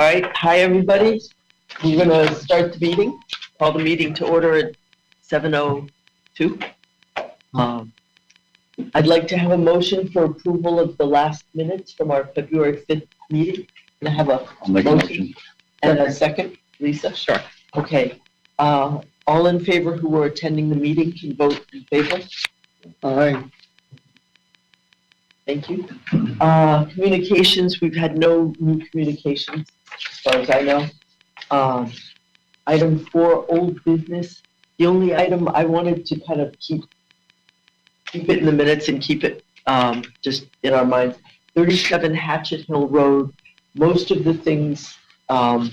All right, hi everybody. We're going to start the meeting. Call the meeting to order at 7:02. I'd like to have a motion for approval of the last minutes from our February 5th meeting. Can I have a motion and a second, Lisa? Sure. Okay. All in favor who are attending the meeting can vote in favor. Aye. Thank you. Communications, we've had no new communications as far as I know. Item 4, old business. The only item I wanted to kind of keep it in the minutes and keep it just in our minds. 37 Hatchet Hill Road. Most of the things, the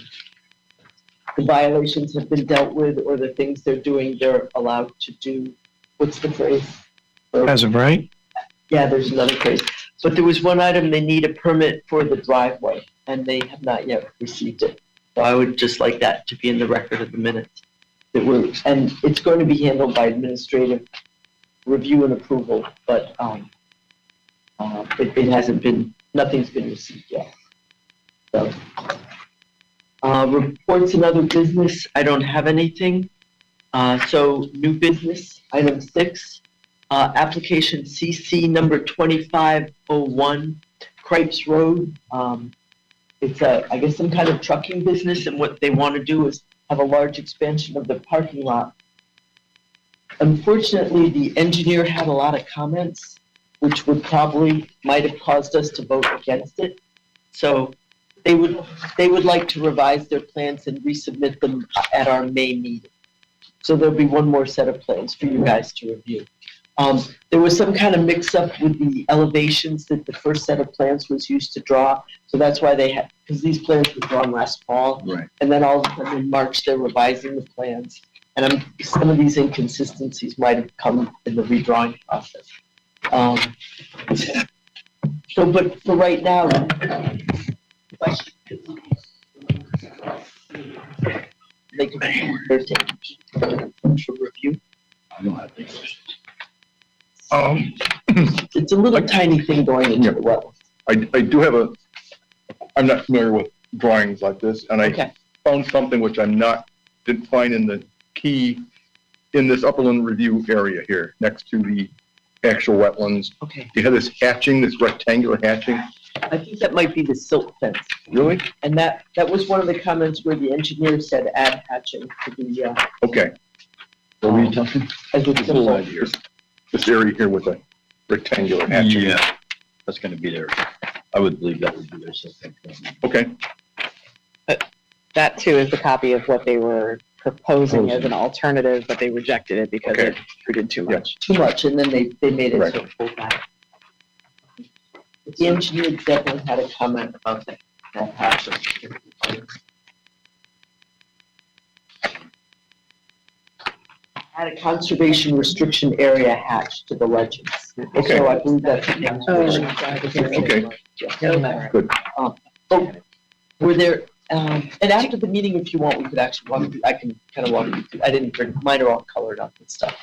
violations have been dealt with, or the things they're doing, they're allowed to do. What's the phrase? As of right? Yeah, there's another phrase. But there was one item, they need a permit for the driveway, and they have not yet received it. So I would just like that to be in the record of the minutes. And it's going to be handled by administrative review and approval, but it hasn't been, nothing's been received yet. So, reports and other business, I don't have anything. So new business, item 6. Application CC number 2501, Cripes Road. It's I guess some kind of trucking business, and what they want to do is have a large expansion of the parking lot. Unfortunately, the engineer had a lot of comments, which might have caused us to vote against it. So they would like to revise their plans and resubmit them at our May meeting. So there'll be one more set of plans for you guys to review. There was some kind of mix-up with the elevations that the first set of plans was used to draw. So that's why because these plans were drawn last fall. Right. And then all of a sudden in March, they're revising the plans. And some of these inconsistencies might have come in the redrawing process. But for right now, they can review. I don't have any questions. It's a little tiny thing going into the well. I do have I'm not familiar with drawings like this, and I found something which didn't find in the key in this upland review area here, next to the actual wetlands. Okay. You have this hatching, this rectangular hatching. I think that might be the silt fence. Really? And that was one of the comments where the engineer said add hatching to the, Okay. What were you talking? as a This area here. This area here with a rectangular hatching. Yeah, that's gonna be there. I would believe that would be there. So Okay. That too is the copy of what they were proposing as an alternative, but they rejected it because it included too much. too much, and then they made it Right. sort of full back. The engineer definitely had a comment about that hatching. Had a conservation restriction area hatched to the legends. Okay. So I believe that's. Okay. Good. Were there, and after the meeting, if you want, we could actually I can kind of walk you through. I didn't bring, mine are all colored up and stuff.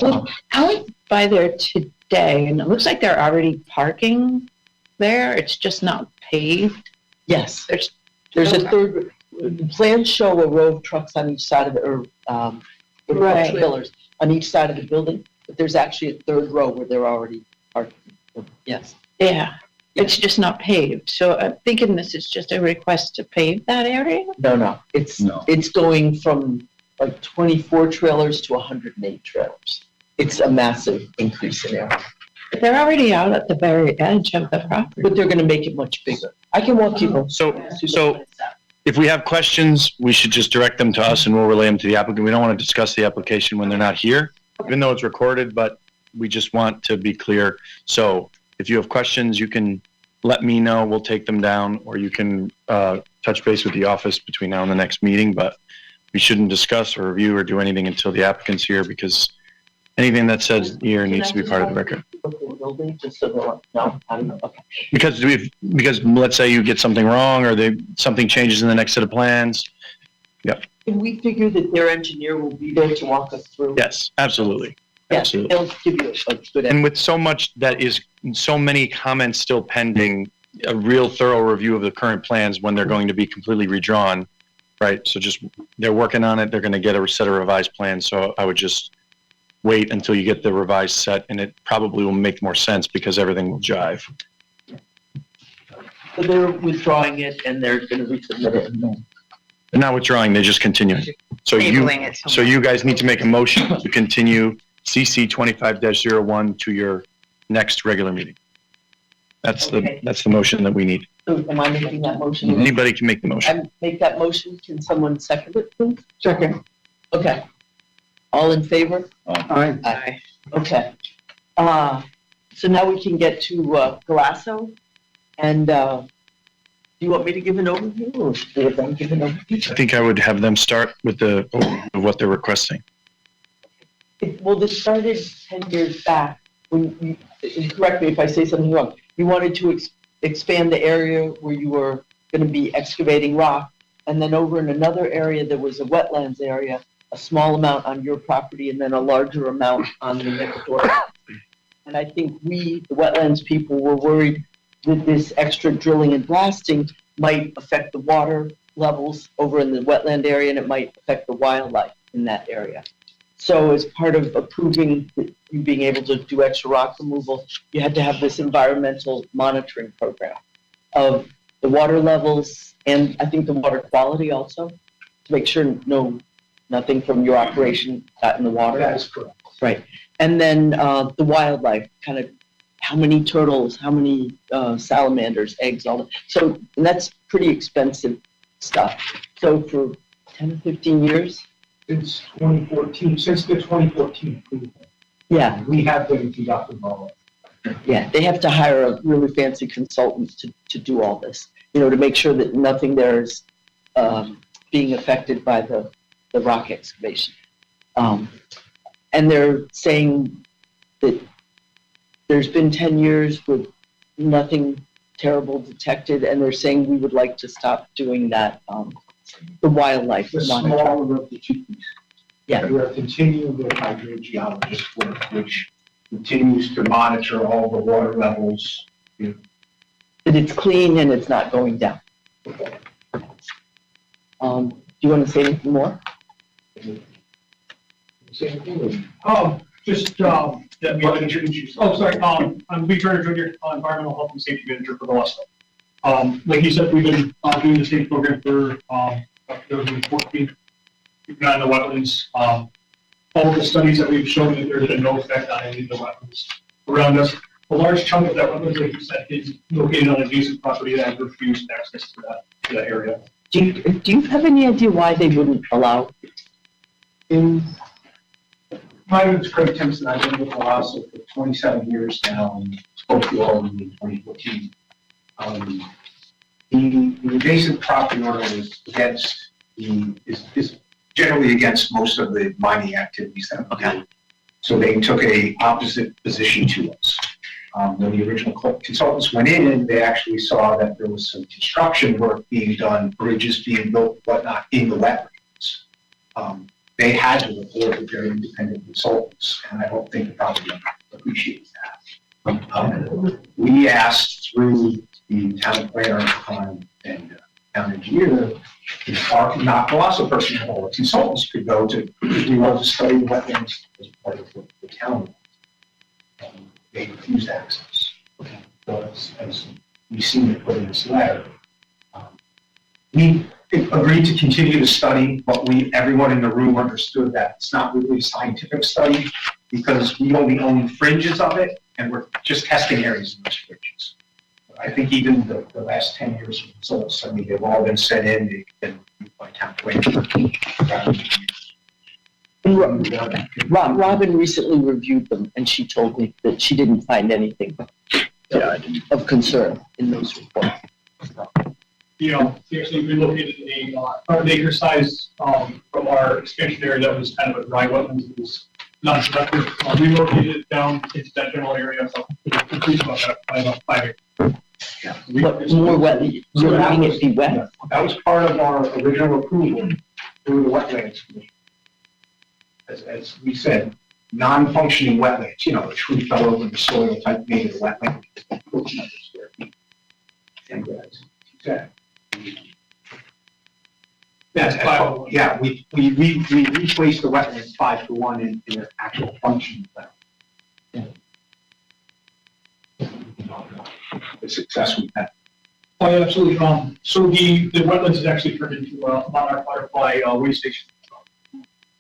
Well, I went by there today and it looks like they're already parking there. It's just not paved. Yes, there's a third, the plans show a row of trucks on each side of Right. trailers on each side of the building, but there's actually a third row where they're already parked. Yes. Yeah, it's just not paved. So I'm thinking this is just a request to pave that area? No, it's going from like 24 trailers to 108 trailers. It's a massive increase in area. They're already out at the very edge of the property. But they're gonna make it much bigger. I can walk you. So if we have questions, we should just direct them to us and we'll relay them to the applicant. We don't want to discuss the application when they're not here, even though it's recorded, but we just want to be clear. So if you have questions, you can let me know. We'll take them down, or you can touch base with the office between now and the next meeting, but we shouldn't discuss or review or do anything until the applicant's here, because anything that says here needs to be part of the record. Just so they're like, no, I don't know. Okay. Because let's say you get something wrong or something changes in the next set of plans. Yep. Can we figure that their engineer will be there to walk us through? Yes, absolutely. Yeah, Absolutely. they'll give you a good. And with so much so many comments still pending, a real thorough review of the current plans when they're going to be completely redrawn, right? So just, they're working on it, they're gonna get a set of revised plans, so I would just wait until you get the revised set, and it probably will make more sense because everything will jive. So they're withdrawing it and they're gonna resubmit it. They're not withdrawing, they're just continuing. So you guys need to make a motion to continue CC 25-01 to your next regular meeting. That's the motion that we need. So am I making that motion? Anybody can make the motion. I make that motion. Can someone second it, please? Second. Okay. All in favor? Aye. Aye. Okay. So now we can get to Galasso. And do you want me to give an overview or should I give an overview? I think I would have them start with the of what they're requesting. Well, this started 10 years back when you, correct me if I say something wrong, you wanted to expand the area where you were going to be excavating rock, and then over in another area there was a wetlands area, a small amount on your property and then a larger amount on the next door. And I think we, the wetlands people, were worried that this extra drilling and blasting might affect the water levels over in the wetland area, and it might affect the wildlife in that area. So as part of approving you being able to do extra rock removal, you had to have this environmental monitoring program of the water levels and I think the water quality also, to make sure nothing from your operation got in the water. That is correct. Right. And then the wildlife, kind of how many turtles, how many salamanders, eggs, all that. So and that's pretty expensive stuff. So for 10 or 15 years, Since 2014, since the 2014 approval, yeah, we have been conducting all of yeah, they have to hire a really fancy consultant to do all this, to make sure that nothing there is being affected by the rock excavation. And they're saying that there's been 10 years with nothing terrible detected, and they're saying we would like to stop doing that, the wildlife the monitoring. smaller of the two pieces. Yeah. We are continuing with hydrogeologist work, which continues to monitor all the water levels. That it's clean and it's not going down. Do you want to say anything more? That we have introduced you. Oh, sorry. I'm Lee Turner Jr., Environmental Health and Safety Manager for Galasso. Like you said, we've been doing the state program for 2014. We've been on the wetlands. All of the studies that we've shown that there's been no effect on any of the wetlands around us. A large chunk of that wetlands, like you said, is located on adjacent property that has refused access to that area. Do you have any idea why they wouldn't allow? My name is Craig Timpson. I've been with Galasso for 27 years now and spoke to you all in 2014. The adjacent property owner is generally against most of the mining activities that we do. So they took a opposite position to us. When the original consultants went in, they actually saw that there was some construction work being done, bridges being built, whatnot, in the wetlands. They had to report that they're independent consultants, and I don't think the property owner appreciates that. We asked through the town planner and town engineer, not Galasso personnel or consultants could go to do all the study of wetlands as part of the town. They refused access. So as we've seen it put in this letter, we agreed to continue to study, but everyone in the room understood that it's not really a scientific study because we only own fringes of it, and we're just testing areas in those fringes. I think even the last 10 years of results, they've all been sent in, they've been reviewed by town planner. Robin recently reviewed them, and she told me that she didn't find anything of concern in those reports. We actually relocated an acre size from our expansion area that was kind of a dry wetlands. It was not productive. Relocated it down into that general area. So increase about 5 acres. Yeah. But more wet, you're letting it be wet? That was part of our original approval through the Wetlands Commission. As we said, non-functioning wetlands, a tree fell over the soil type made a wetland. And that, That's yeah, yeah, we replaced the wetlands 5-1 in their actual function. The success we had. Oh, yeah, absolutely. So the wetlands is actually turned into a monarch butterfly waste station.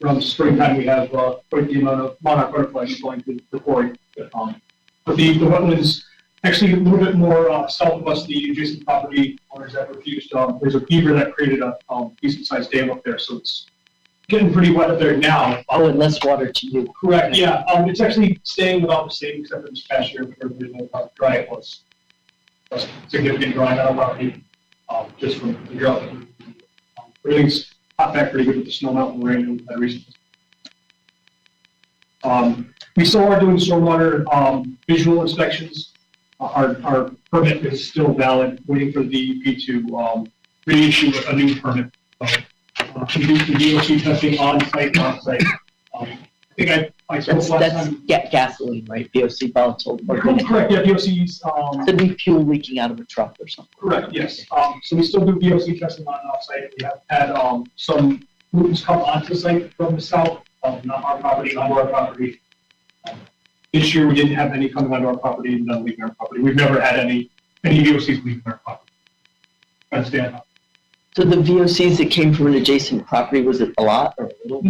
Around the springtime, we have quite the amount of monarch butterflies going to the quarry. But the wetlands, actually a little bit more south of us, the adjacent property owners that refused, there's a beaver that created a decent sized dam up there, so it's getting pretty wet up there now. Oh, and less water to you. Correct, yeah. It's actually staying about the same, except for this past year, because we know how dry it was. Significant drying on our property, just from the drought. Everything's hot back pretty good with the snow melt and rain that recently. We still are doing stormwater visual inspections. Our permit is still valid, waiting for the DEP to reissue a new permit. We do the DOC testing on site, I think I spoke last That's time. gasoline, right? VOC volatile. Correct, yeah, VOCs. Could be fuel leaking out of a truck or something. Correct, yes. So we still do VOC testing on site. We have had some pollutants come onto the site from the south, not our property, onto our property. This year, we didn't have any coming onto our property and none leaving our property. We've never had any VOCs leaving our property. Understand? So the VOCs that came from an adjacent property, was it a lot or a little?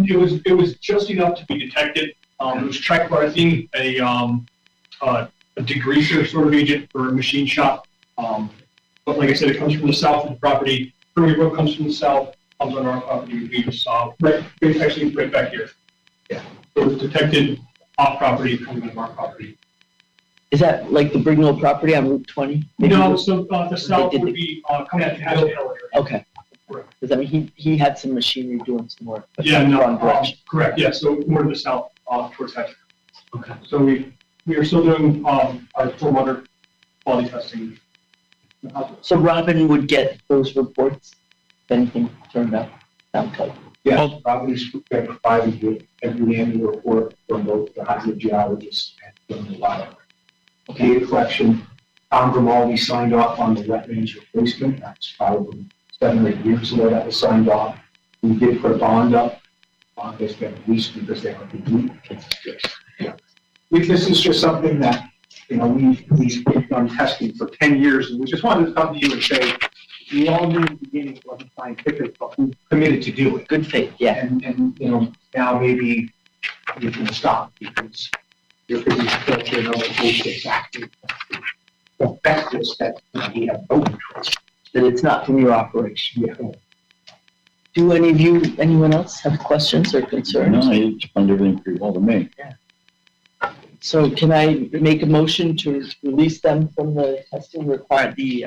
It was just enough to be detected. It was trichloroethene, a degreaser sort of agent for a machine shop. But like I said, it comes from the south of the property. Granby Road comes from the south, comes on our property. We just saw actually right back here. Yeah. So it was detected off property coming on our property. Is that like the Brignell property on Route 20? Maybe No, it was- so the south would be coming at the Haskell area. Okay. Because I mean, he had some machinery doing some work. but Yeah, in the no, wrong direction. correct, yeah, so more to the south, towards Haskell. Okay. So we are still doing our stormwater quality testing. So Robin would get those reports if anything turned up. Sounds like. Yeah, Robin's provided with every annual report from both the hydrogeologist and from the lab. Data collection, Tom Grimaldi signed off on the wetlands replacement. That's probably 7 or 8 years ago that was signed off. We did put a bond up. Bond has been released because they are complete. Yeah. This is just something that, we've done testing for 10 years, and we just wanted to come to you and say, we all knew in the beginning it wasn't scientific, but we committed to do it. Good faith, yeah. And now maybe you can stop because there could be filter and other things that's active. Affect us that we have no control. That it's not from your operation. Yeah. Do anyone else have questions or concerns? No, you explained everything pretty well to me. So can I make a motion to release them from the testing required, the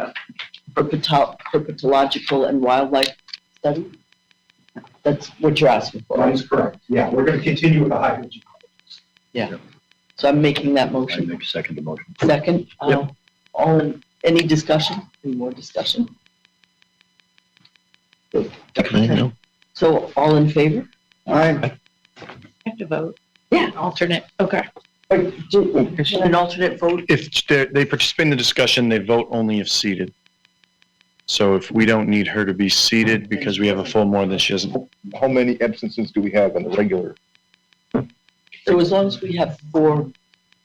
herpetological and wildlife study? That's what you're asking for, That right? is correct. Yeah, we're going to continue with the hydrogen. So I'm making that I motion. make a second motion. Second, any discussion? Any more discussion? Okay. So all in favor? I have to vote. Yeah, alternate, okay. Can an alternate vote? If they participate in the discussion, they vote only if seated. So if we don't need her to be seated because we have a full more than she doesn't. How many absences do we have in the regular? So as long as we have 4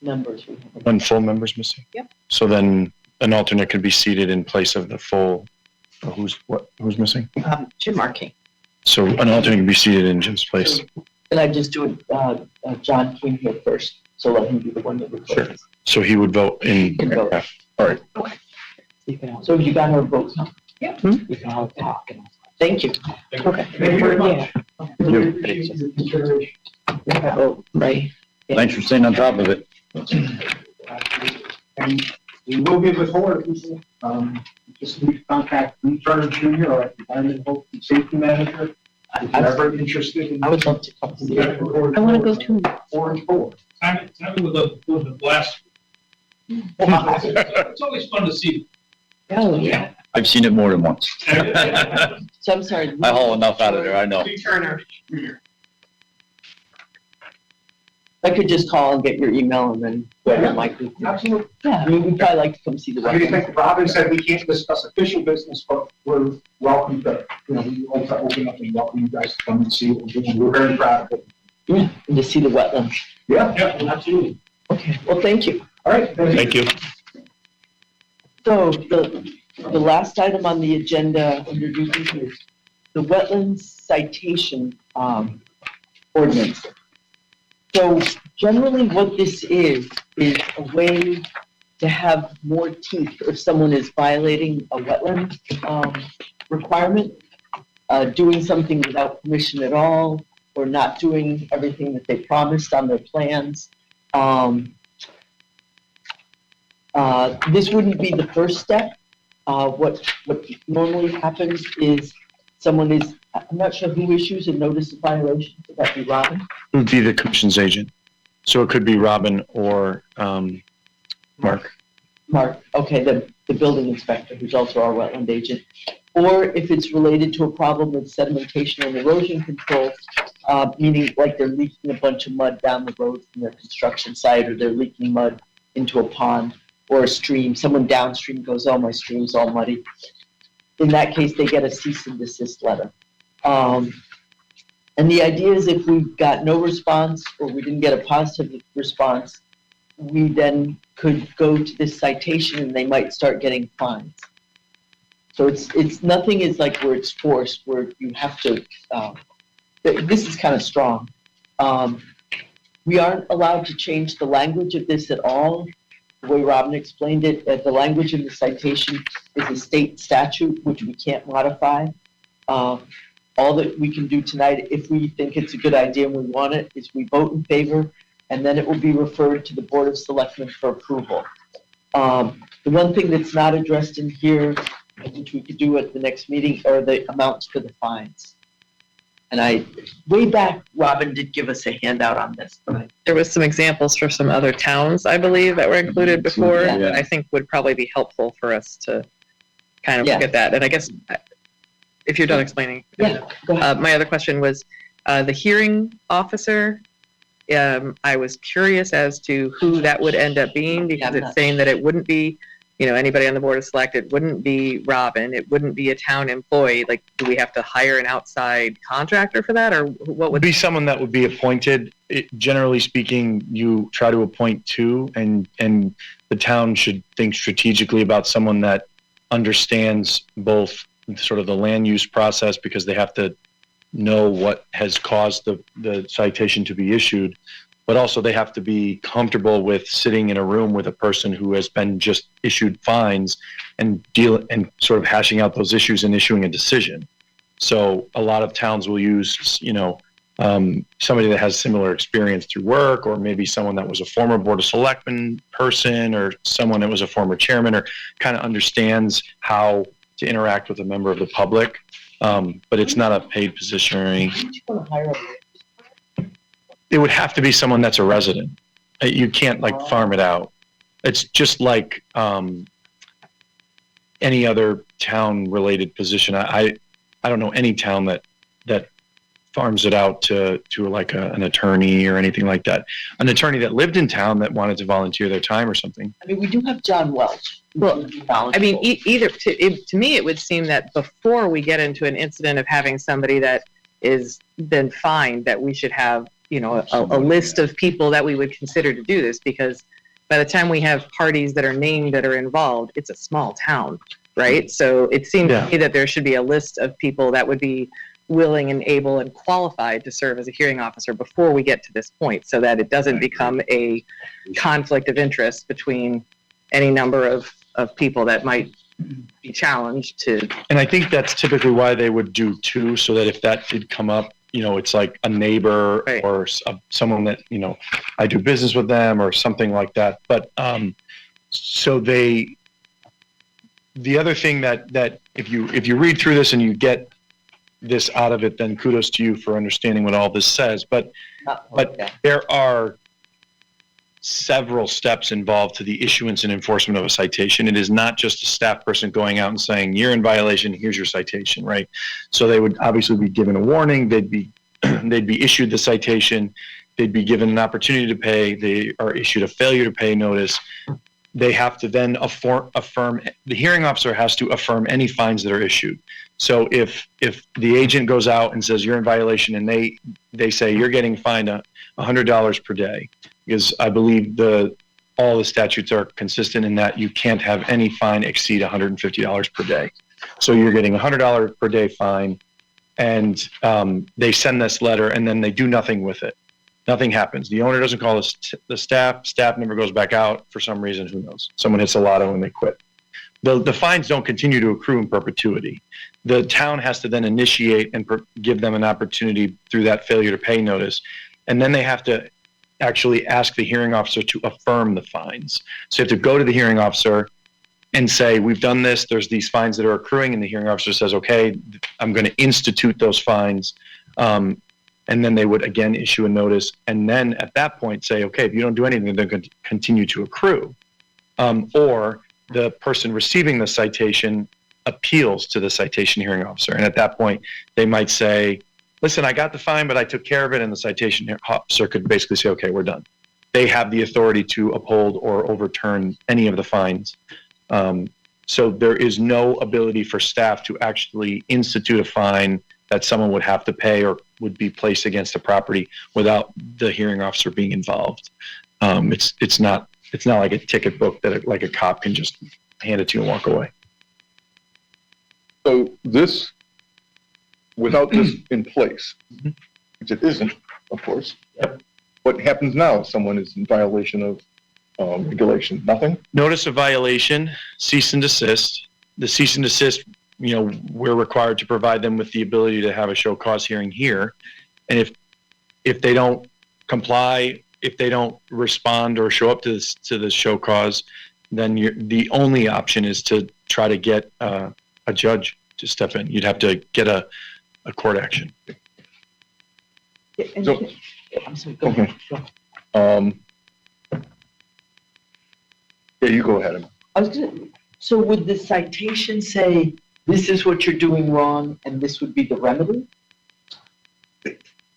members, we have One full member's missing? Yep. So then an alternate could be seated in place of the full, who's missing? Jim Markey. So an alternate can be seated in Jim's place. Can I just do it, John came here first, so let him be the one that records. Sure. So he would vote in. Can vote. All right. So you got our votes now? Yep. We can all talk. Thank you. Okay. Thank you very much. Oh, right. Thanks for staying on top of it. And we will get with Howard, just need to contact Lee Turner Jr., our environmental and safety manager. If you're ever interested in. I would love to come see it. I want to go to. 4 and 4. Time with the blast. It's always fun to see. Oh, yeah. I've seen it more than once. So I'm sorry. I haul enough out of there, I know. Lee Turner. I could just call and get your email and then whoever Mike would. Absolutely. I mean, we'd probably like to come see the I mean, wetlands. like Robin said, we can't discuss official business, but we're welcome to, we want to open up and welcome you guys to come and see what we're doing. We're very proud of it. Yeah, and to see the wetlands. Yeah. Yeah, absolutely. Okay, well, thank you. All right. Thank you. So the last item on the agenda under new business, the wetlands citation ordinance. So generally what this is a way to have more teeth if someone is violating a wetland requirement, doing something without permission at all, or not doing everything that they promised on their plans. This wouldn't be the first step. What normally happens is someone is, I'm not sure who issues a notice of violation. Would that be Robin? It would be the commission's agent. So it could be Robin or Mark. Mark, okay, the building inspector, who's also our wetland agent. Or if it's related to a problem with sedimentation and erosion control, meaning like they're leaking a bunch of mud down the road from their construction site, or they're leaking mud into a pond or a stream. Someone downstream goes, oh, my stream's all muddy. In that case, they get a cease and desist letter. And the idea is if we got no response or we didn't get a positive response, we then could go to this citation and they might start getting fines. So it's nothing is like where it's forced, where you have to, this is kind of strong. We aren't allowed to change the language of this at all. The way Robin explained it, the language in the citation is a state statute, which we can't modify. All that we can do tonight, if we think it's a good idea and we want it, is we vote in favor, and then it will be referred to the Board of Selectmen for approval. The one thing that's not addressed in here, which we could do at the next meeting, are the amounts for the fines. And way back, Robin did give us a handout on this, but There was some examples for some other towns, I believe, that were included before, Yeah. that I think would probably be helpful for us to kind of Yeah. look at that. And I guess, if you're done explaining. yeah, go ahead. My other question was, the hearing officer, I was curious as to who that would end up being, because it's saying that it wouldn't be, anybody on the board of select, it wouldn't be Robin, it wouldn't be a town employee. Like, do we have to hire an outside contractor for that, or what Would would? be someone that would be appointed. Generally speaking, you try to appoint two, and the town should think strategically about someone that understands both sort of the land use process, because they have to know what has caused the citation to be issued, but also they have to be comfortable with sitting in a room with a person who has been just issued fines and sort of hashing out those issues and issuing a decision. So a lot of towns will use, somebody that has similar experience through work, or maybe someone that was a former Board of Selectmen person, or someone that was a former chairman, or kind of understands how to interact with a member of the public. But it's not a paid position or anything. You want to hire It would have to be someone that's a resident. You can't farm it out. It's just like any other town related position. I don't know any town that farms it out to like an attorney or anything like that. An attorney that lived in town that wanted to volunteer their time or something. I mean, we do have John Welch. Well, I mean, either to me, it would seem that before we get into an incident of having somebody that is been fined, that we should have, a list of people that we would consider to do this, because by the time we have parties that are named that are involved, it's a small town, right? So it seems to me that there should be a list of people that would be willing and able and qualified to serve as a hearing officer before we get to this point, so that it doesn't become a conflict of interest between any number of people that might be challenged to. And I think that's typically why they would do two, so that if that did come up, it's like a neighbor or someone that, I do business with them or something like that. But so the other thing that if you read through this and you get this out of it, then kudos to you for understanding what all this says. But there are several steps involved to the issuance and enforcement of a citation. It is not just a staff person going out and saying, you're in violation, here's your citation, right? So they would obviously be given a warning, they'd be issued the citation, they'd be given an opportunity to pay, they are issued a failure to pay notice. They have to then affirm, the hearing officer has to affirm any fines that are issued. So if the agent goes out and says you're in violation, and they say you're getting fined $100 per day, because I believe all the statutes are consistent in that you can't have any fine exceed $150 per day. So you're getting $100 per day fine, and they send this letter, and then they do nothing with it. Nothing happens. The owner doesn't call the staff never goes back out for some reason, who knows? Someone hits a lotto and they quit. The fines don't continue to accrue in perpetuity. The town has to then initiate and give them an opportunity through that failure to pay notice. And then they have to actually ask the hearing officer to affirm the fines. So you have to go to the hearing officer and say, we've done this, there's these fines that are accruing, and the hearing officer says, okay, I'm going to institute those fines. And then they would again issue a notice, and then at that point say, okay, if you don't do anything, they're going to continue to accrue. Or the person receiving the citation appeals to the citation hearing officer. And at that point, they might say, listen, I got the fine, but I took care of it. And the citation officer could basically say, okay, we're done. They have the authority to uphold or overturn any of the fines. So there is no ability for staff to actually institute a fine that someone would have to pay or would be placed against the property without the hearing officer being involved. It's not like a ticket book that like a cop can just hand it to you and walk away. So this, without this in place, which it isn't, of course. Yep. What happens now if someone is in violation of regulation? Nothing? Notice of violation, cease and desist. The cease and desist, we're required to provide them with the ability to have a show cause hearing here. And if they don't comply, if they don't respond or show up to the show cause, then the only option is to try to get a judge to step in. You'd have to get a court action. So, I'm sorry, go ahead. okay. Yeah, you go ahead. So would the citation say, this is what you're doing wrong, and this would be the remedy?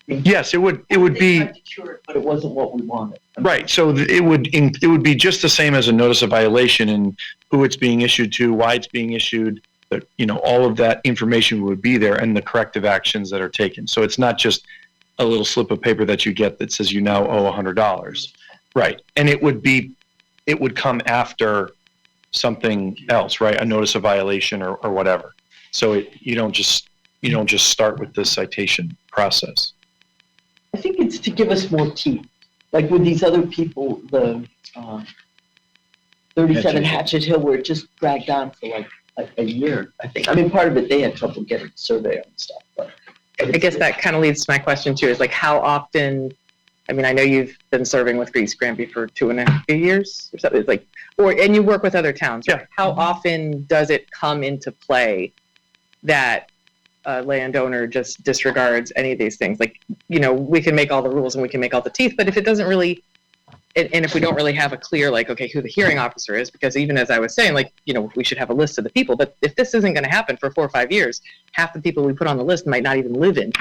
Yes, it would They be. tried to cure it, but it wasn't what we wanted. Right. So it would be just the same as a notice of violation, and who it's being issued to, why it's being issued, that, all of that information would be there, and the corrective actions that are taken. So it's not just a little slip of paper that you get that says you now owe $100. Right. And it would come after something else, right? A notice of violation or whatever. So you don't just start with the citation process. I think it's to give us more teeth. Like with these other people, the 37 Hatchet Hill, where it just dragged on for like a year, I think. I mean, part of it, they had trouble getting a survey and stuff. But I guess that kind of leads to my question too, is like how often, I mean, I know you've been serving with Granby for 2.5 years or something. It's like, and you work with other towns. Right? Yeah. How often does it come into play that a landowner just disregards any of these things? Like, we can make all the rules and we can make all the teeth, but if it doesn't really, and if we don't really have a clear, like, okay, who the hearing officer is, because even as I was saying, like, we should have a list of the people, but if this isn't going to happen for 4 or 5 years, half the people we put on the list might not even live in.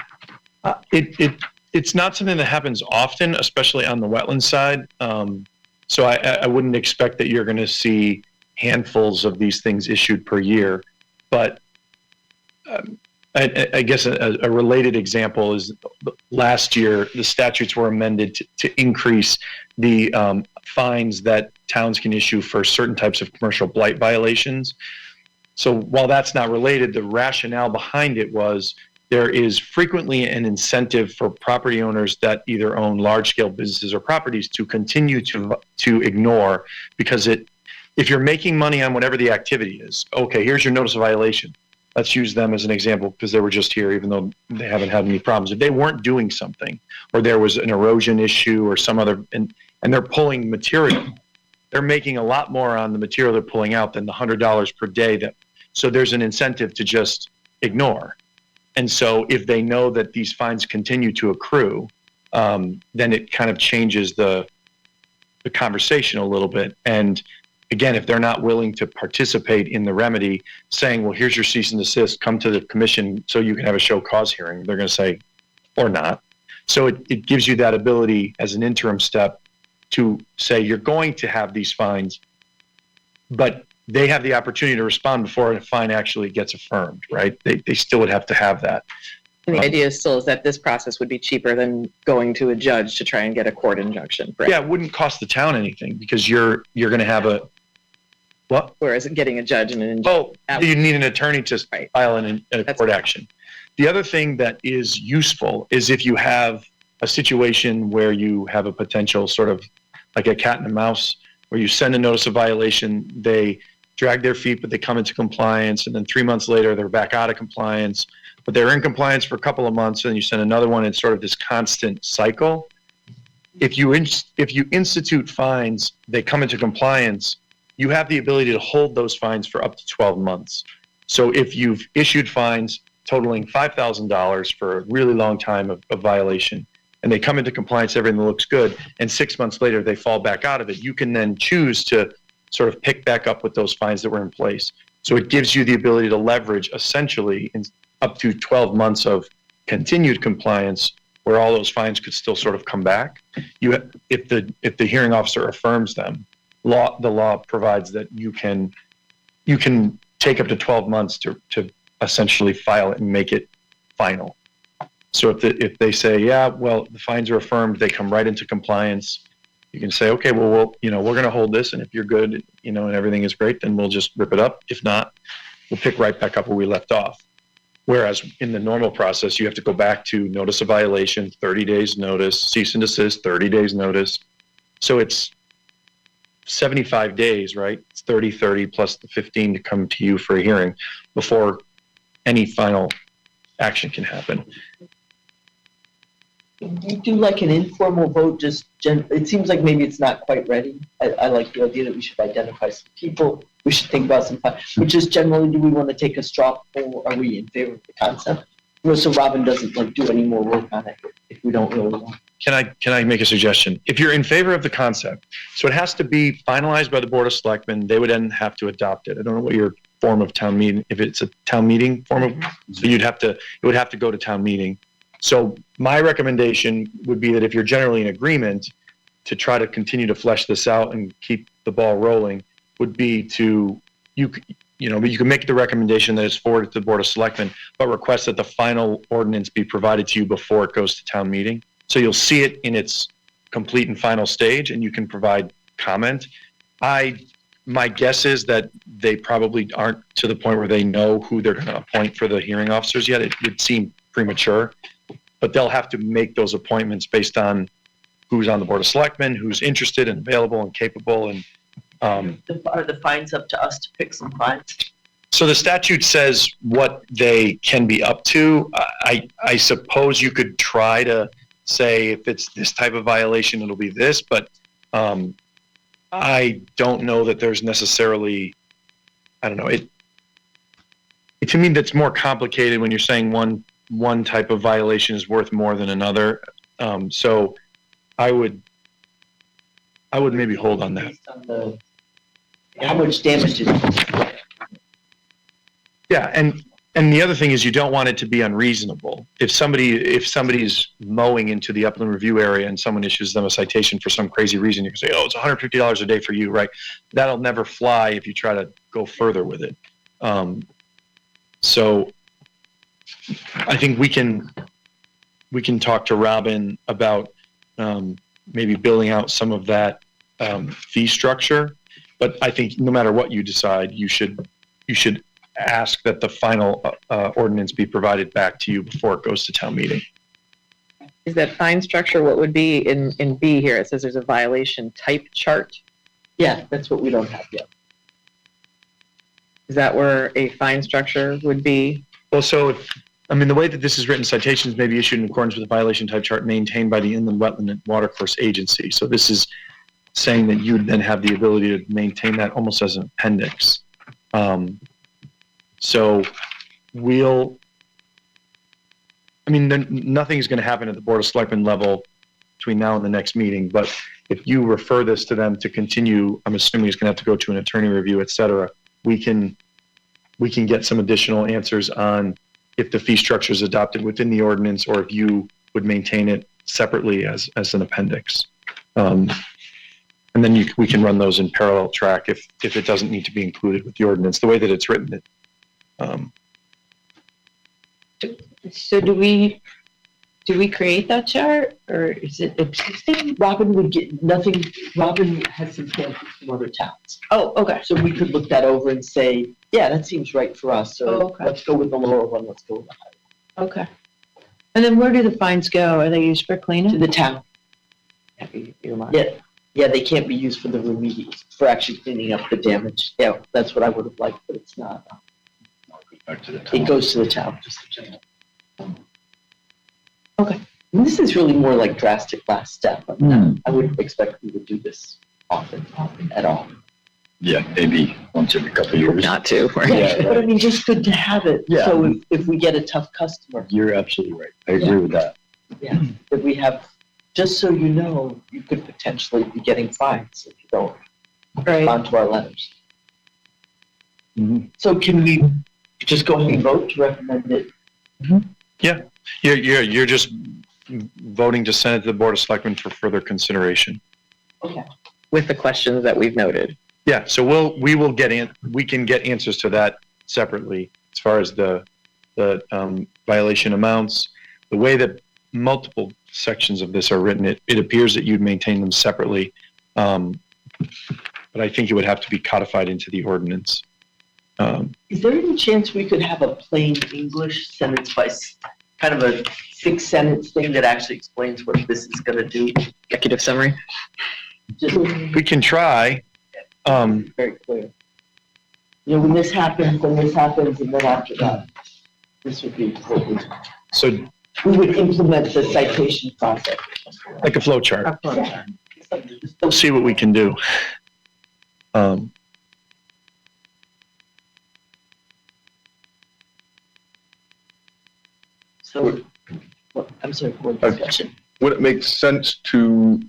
It's not something that happens often, especially on the wetland side. So I wouldn't expect that you're going to see handfuls of these things issued per year. But I guess a related example is last year, the statutes were amended to increase the fines that towns can issue for certain types of commercial blight violations. So while that's not related, the rationale behind it was there is frequently an incentive for property owners that either own large-scale businesses or properties to continue to ignore, because if you're making money on whatever the activity is, okay, here's your notice of violation. Let's use them as an example because they were just here, even though they haven't had any problems. If they weren't doing something, or there was an erosion issue or some other, and they're pulling material, they're making a lot more on the material they're pulling out than the $100 per day. So there's an incentive to just ignore. And so if they know that these fines continue to accrue, then it kind of changes the conversation a little bit. And again, if they're not willing to participate in the remedy, saying, well, here's your cease and desist, come to the commission so you can have a show cause hearing, they're going to say, or not. So it gives you that ability as an interim step to say you're going to have these fines, but they have the opportunity to respond before a fine actually gets affirmed, right? They still would have to have that. And the idea still is that this process would be cheaper than going to a judge to try and get a court injunction. Right? Yeah, it wouldn't cost the town anything because you're going to have what? Whereas getting a judge and an Oh, you need an attorney to Right. file a That's court action. The other thing that is useful is if you have a situation where you have a potential sort of like a cat and a mouse, where you send a notice of violation, they drag their feet, but they come into compliance, and then 3 months later, they're back out of compliance, but they're in compliance for a couple of months, and you send another one. It's sort of this constant cycle. If you institute fines, they come into compliance, you have the ability to hold those fines for up to 12 months. So if you've issued fines totaling $5,000 for a really long time of violation, and they come into compliance, everything looks good, and 6 months later they fall back out of it, you can then choose to sort of pick back up with those fines that were in place. So it gives you the ability to leverage essentially up to 12 months of continued compliance where all those fines could still sort of come back. If the hearing officer affirms them, the law provides that you can take up to 12 months to essentially file it and make it final. So if they say, yeah, well, the fines are affirmed, they come right into compliance, you can say, okay, well, we're going to hold this, and if you're good, and everything is great, then we'll just rip it up. If not, we'll pick right back up where we left off. Whereas in the normal process, you have to go back to notice of violation, 30 days notice, cease and desist, 30 days notice. So it's 75 days, right? It's 30 plus the 15 to come to you for a hearing before any final action can happen. You do like an informal vote, it seems like maybe it's not quite ready. I like the idea that we should identify some people, we should think about some, but just generally, do we want to take a straw poll? Are we in favor of the concept? So Robin doesn't do any more work on it if we don't really want. Can I make a suggestion? If you're in favor of the concept, so it has to be finalized by the Board of Selectmen, they would then have to adopt it. I don't know what your form of town meeting, if it's a town meeting form of, so it would have to go to town meeting. So my recommendation would be that if you're generally in agreement to try to continue to flesh this out and keep the ball rolling, would be to, you can make the recommendation that it's forwarded to the Board of Selectmen, but request that the final ordinance be provided to you before it goes to town meeting. So you'll see it in its complete and final stage, and you can provide comment. My guess is that they probably aren't to the point where they know who they're going to appoint for the hearing officers yet. It would seem premature, but they'll have to make those appointments based on who's on the Board of Selectmen, who's interested and available and capable. And Are the fines up to us to pick some fines? so the statute says what they can be up to. I suppose you could try to say if it's this type of violation, it'll be this, but I don't know that there's necessarily, I don't know, it to me that's more complicated when you're saying one type of violation is worth more than another. So I would maybe hold on that. Based on how much damage is it? Yeah, and the other thing is you don't want it to be unreasonable. If somebody's mowing into the upland review area and someone issues them a citation for some crazy reason, you can say, oh, it's $150 a day for you, right? That'll never fly if you try to go further with it. So I think we can talk to Robin about maybe building out some of that fee structure. But I think no matter what you decide, you should ask that the final ordinance be provided back to you before it goes to town meeting. Is that fine structure what would be in B here? It says there's a violation type chart. Yeah, that's what we don't have yet. Is that where a fine structure would be? Well, so the way that this is written, citations may be issued in accordance with the violation type chart maintained by the Inland Wetland and Watercourse Agency. So this is saying that you would then have the ability to maintain that almost as an appendix. So nothing's going to happen at the Board of Selectmen level between now and the next meeting, but if you refer this to them to continue, I'm assuming it's going to have to go to an attorney review, et cetera. We can get some additional answers on if the fee structure is adopted within the ordinance or if you would maintain it separately as an appendix. And then we can run those in parallel track if it doesn't need to be included with the ordinance, the way that it's written. So do we create that chart, or is it existing? Robin would get nothing, Robin has some samples from other towns. Oh, okay. So we could look that over and say, yeah, that seems right for us, Oh, or okay. let's go with the lower one, let's go with the higher. Okay. And then where do the fines go? Are they used for To cleanup? the town, Earmark. yeah, they can't be used for the remedials, for actually cleaning up the damage. Yeah, that's what I would have liked, but it's not. Back to the It town. goes to the town. Okay. And this is really more like drastic last step. I wouldn't expect we would do this often at all. Yeah, maybe once every couple of years. Not to. Yeah, But I right. mean, just good to have it. Yeah. So if we get a tough customer, You're absolutely right. I agree with that. that we have, just so you know, you could potentially be getting fines if you don't Right. respond to our letters. Mhm. So can we just go ahead and vote to recommend it? You're just voting to send it to the Board of Selectmen for further consideration. Okay. With the questions that we've noted. Yeah, so we can get answers to that separately as far as the violation amounts. The way that multiple sections of this are written, it appears that you'd maintain them separately. But I think it would have to be codified into the ordinance. Is there any chance we could have a plain English sentence kind of a 6-sentence thing that actually explains what this is gonna do? Executive summary. Just We can try. very clear. You know, when this happens, then this happens, and then after that, this would be what So we would implement the citation process. like a flow chart. Yeah. We'll see what we can do. So, well, I'm sorry, more discussion. Would it make sense to,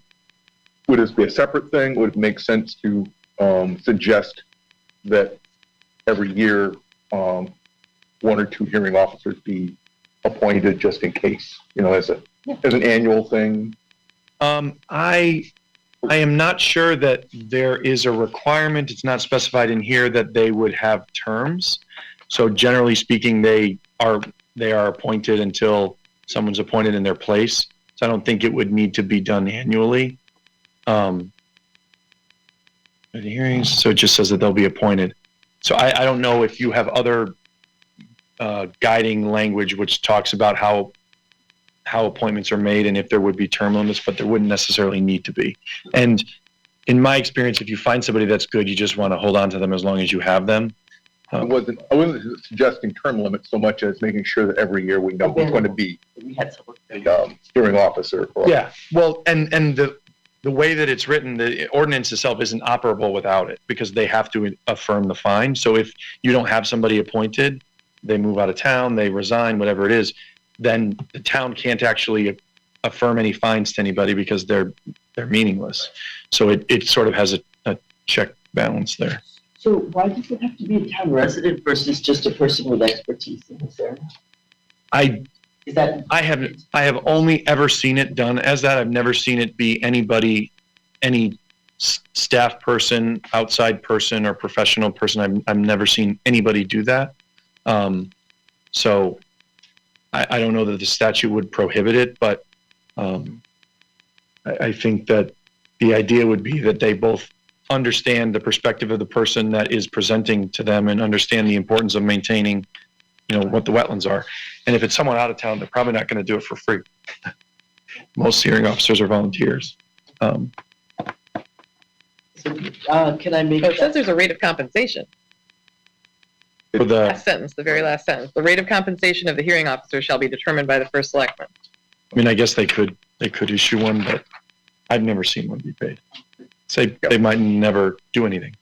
would this be a separate thing? Would it make sense to suggest that every year, one or two hearing officers be appointed just in case, as an annual thing? I am not sure that there is a requirement. It's not specified in here that they would have terms. So generally speaking, they are appointed until someone's appointed in their place. So I don't think it would need to be done annually. The hearings, so it just says that they'll be appointed. So I don't know if you have other guiding language which talks about how appointments are made and if there would be term limits, but there wouldn't necessarily need to be. And in my experience, if you find somebody that's good, you just want to hold on to them as long as you have them. I wasn't suggesting term limits so much as making sure that every year we know who's going to be We had someone. the hearing officer. Yeah, well, and the way that it's written, the ordinance itself isn't operable without it because they have to affirm the fine. So if you don't have somebody appointed, they move out of town, they resign, whatever it is, then the town can't actually affirm any fines to anybody because they're meaningless. So it sort of has a check balance there. So why does it have to be a town resident versus just a person with expertise in this area? Is that? I have only ever seen it done as that. I've never seen it be anybody, any staff person, outside person, or professional person. I've never seen anybody do that. So I don't know that the statute would prohibit it, but I think that the idea would be that they both understand the perspective of the person that is presenting to them and understand the importance of maintaining, what the wetlands are. And if it's someone out of town, they're probably not going to do it for free. Most hearing officers are volunteers. So, can I make? Well, it says there's a rate of compensation. For the, Last sentence, the very last sentence. The rate of compensation of the hearing officer shall be determined by the first selectman. I guess they could issue one, but I've never seen one be paid. Say they might never do anything.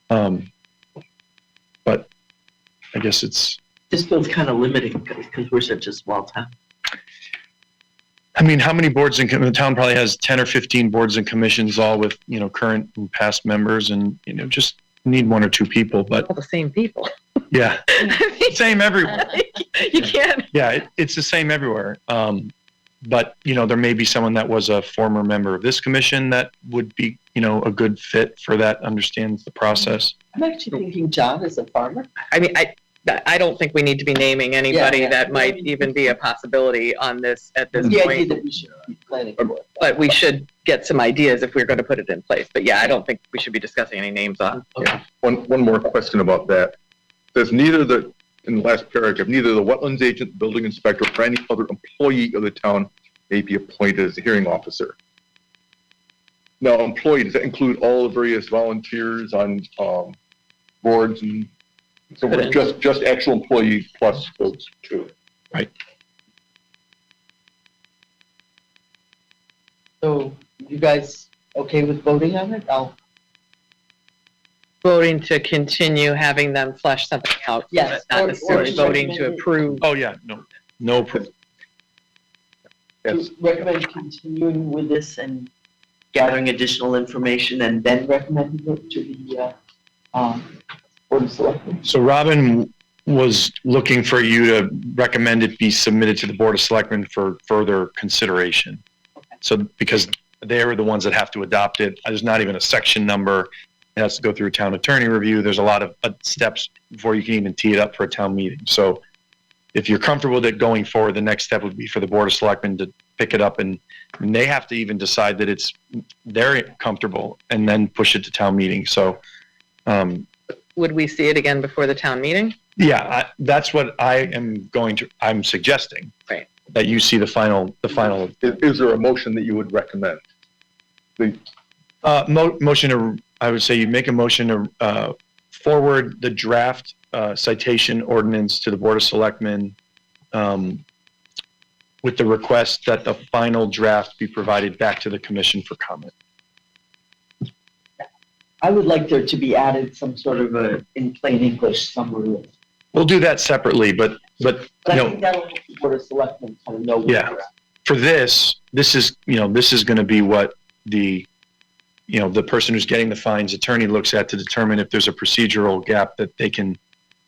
But I guess This feels kind of limiting because we're such a small town. how many boards the town probably has 10 or 15 boards and commissions, all with, current and past members, and, just need one or two people, but All the same people. yeah, same everywhere. You can't. Yeah, it's the same everywhere. but, you know, there may be someone that was a former member of this commission that would be, you know, a good fit for that, understands the process. I'm actually thinking John is a farmer. I mean, I don't think we need to be naming anybody Yeah. that might even be a possibility on this at this The idea point. that we should be planning for it. But we should get some ideas if we're going to put it in place. But yeah, I don't think we should be discussing any names on. Okay. One more question about that. There's neither in the last paragraph, neither the wetlands agent, building inspector, or any other employee of the town may be appointed as a hearing officer. Now, employee, does that include all the various volunteers on, boards and, so we're just actual employees plus those two? So you guys okay with voting on it? Voting to continue having them flesh something out. Yes, Not or necessarily just voting to recommend it. approve. Oh, yeah, no, Yes. You recommend continuing with this and gathering additional information and then recommending it to the, Board of Selectmen? So Robin was looking for you to recommend it be submitted to the Board of Selectmen for further consideration. So, because they are the ones that have to adopt it. There's not even a section number. It has to go through a town attorney review. There's a lot of steps before you can even tee it up for a town meeting. So if you're comfortable with it going forward, the next step would be for the Board of Selectmen to pick it up, and they have to even decide that they're comfortable and then push it to town meeting. So, Would we see it again before the town meeting? yeah, that's what I'm suggesting. Right. That you see the final. Is there a motion that you would recommend? Motion to, I would say you make a motion to forward the draft citation ordinance to the Board of Selectmen with the request that the final draft be provided back to the commission for comment. I would like there to be added some sort of in plain English summary. We'll do that separately, but But I no, think that'll help the Board of Selectmen kind of know where Yeah. we're at. for this is going to be what the person who's getting the fines attorney looks at to determine if there's a procedural gap that they can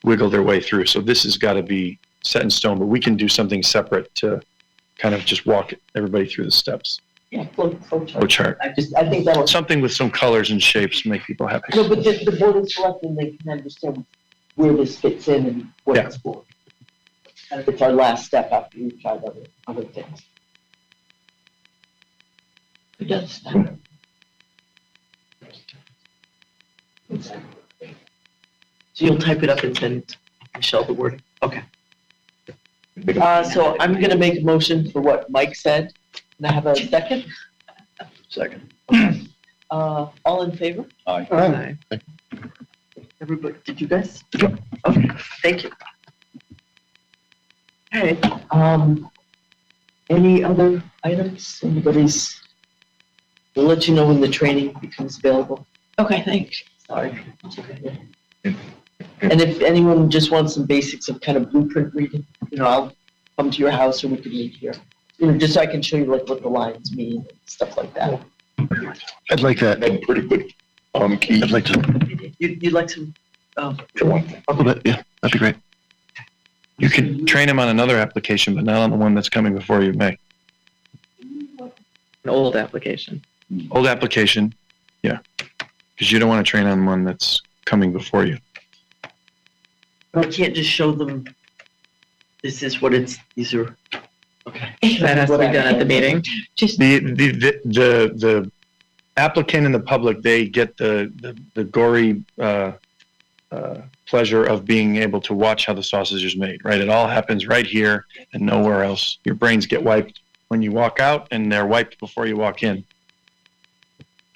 wiggle their way through. So this has got to be set in stone, but we can do something separate to kind of just walk everybody through the steps. Yeah, flow Flow chart. chart. I think that'll, Something with some colors and shapes to make people happy. no, but the Board of Selectmen, they can understand where this fits in and what Yeah. it's for. And it's our last step after we've tried other things. It does. So you'll type it up and send Michelle the word? Okay. So I'm gonna make a motion for what Mike said. Can I have a second? Second. All in favor? Aye. Everybody, did you guys? Okay, thank you. All right, any other items? Anybody's, we'll let you know when the training becomes available. Okay, thanks. Sorry. And if anyone just wants some basics of kind of blueprint reading, I'll come to your house or we can meet here. Just so I can show you like what the lines mean and stuff like that. I'd like that. That's pretty good. Key. I'd like to, You'd like some, a little bit, yeah, that'd be great. You could train them on another application, but not on the one that's coming before you, May. An old application. Old application, yeah. Because you don't want to train on one that's coming before you. I can't just show them, this is what these are, okay. That has to be done at the meeting. The applicant and the public, they get the gory pleasure of being able to watch how the sausage is made, right? It all happens right here and nowhere else. Your brains get wiped when you walk out and they're wiped before you walk in.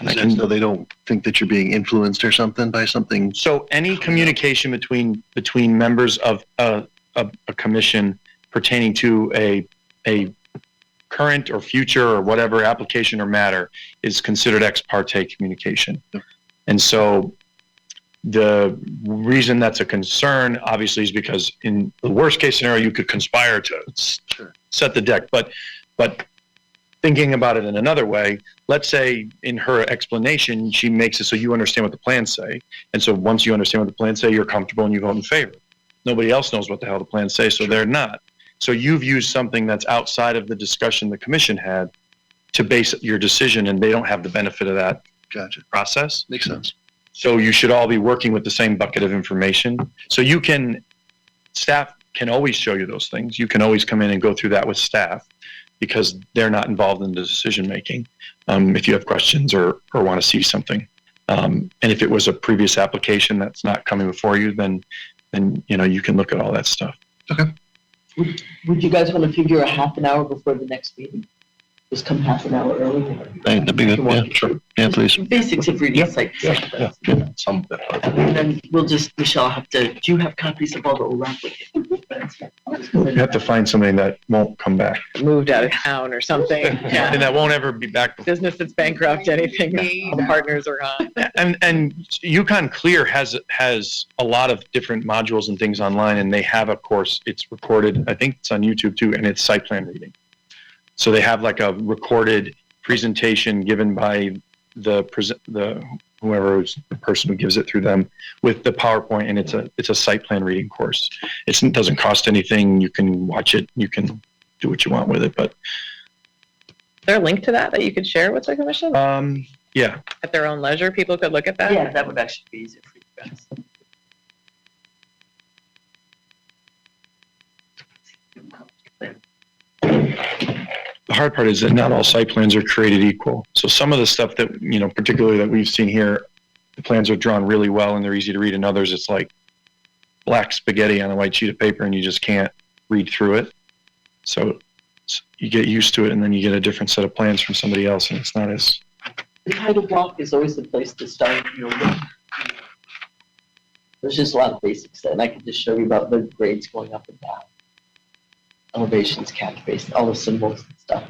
And So they don't think that you're being influenced or something by something. So any communication between members of a commission pertaining to a current or future or whatever application or matter is considered ex parte communication. And so the reason that's a concern, obviously, is because in the worst case scenario, you could conspire to set the deck. But thinking about it in another way, let's say in her explanation, she makes it so you understand what the plans say. And so once you understand what the plans say, you're comfortable and you vote in favor. Nobody else knows what the hell the plans say, so they're not. So you've used something that's outside of the discussion the commission had to base your decision, and they don't have the benefit of that Gotcha. process. Makes sense. So you should all be working with the same bucket of information. So staff can always show you those things. You can always come in and go through that with staff because they're not involved in the decision making. If you have questions or want to see something. And if it was a previous application that's not coming before you, then, you can look at all that stuff. Would you guys want to figure a half an hour before the next meeting? Just come half an hour early? That'd be good. Yeah, sure. Yeah, please. Basics of reading site. Yeah. Some of it. And then Michelle, do you have copies of all the old applications? You have to find somebody that won't come back. Moved out of town or something. And Yeah. that won't ever be back before. Business that's bankrupt, anything, all the partners are gone. And Yukon Clear has a lot of different modules and things online, and they have a course. It's recorded. I think it's on YouTube too, and it's site plan reading. So they have like a recorded presentation given by whoever is the person who gives it through them with the PowerPoint, and it's a site plan reading course. It doesn't cost anything. You can watch it. You can do what you want with it, but Is there a link to that you could share with the commission? yeah. At their own leisure, people could look at that? Yeah, that would actually be easier for you guys. The hard part is that not all site plans are created equal. So some of the stuff that, particularly that we've seen here, the plans are drawn really well and they're easy to read, and others it's like black spaghetti on a white sheet of paper and you just can't read through it. So you get used to it and then you get a different set of plans from somebody else and it's not as... The title block is always the place to start. There's just a lot of basics there, and I can just show you about the grades going up and down. Elevations, catch basin, all the symbols and stuff.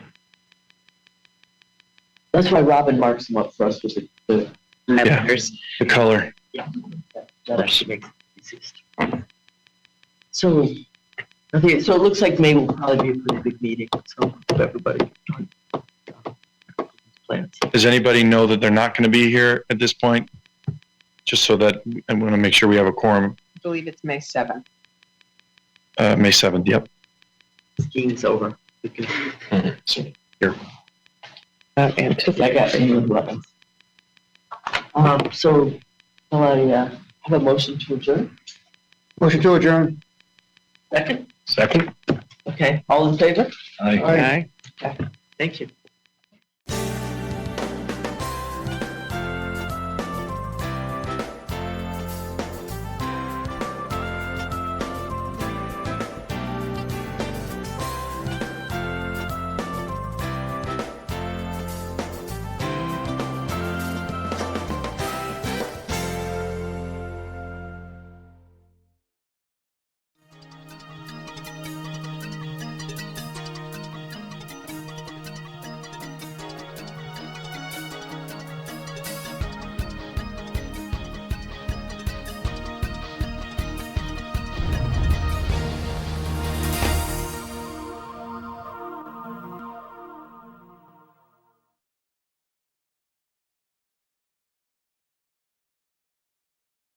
That's why Robin marks them up for us with the The color. that actually makes it easiest. So it looks like May will probably be a pretty big meeting, so everybody. Plans. Does anybody know that they're not going to be here at this point? Just so that I want to make sure we have a quorum. I believe it's May 7th. May 7th, yep. Skiing's over. We can- So, here. I got England Wetlands. So, will I have a motion to adjourn? Motion to adjourn. Second? Second? Okay, all in favor? I Okay. Thank you.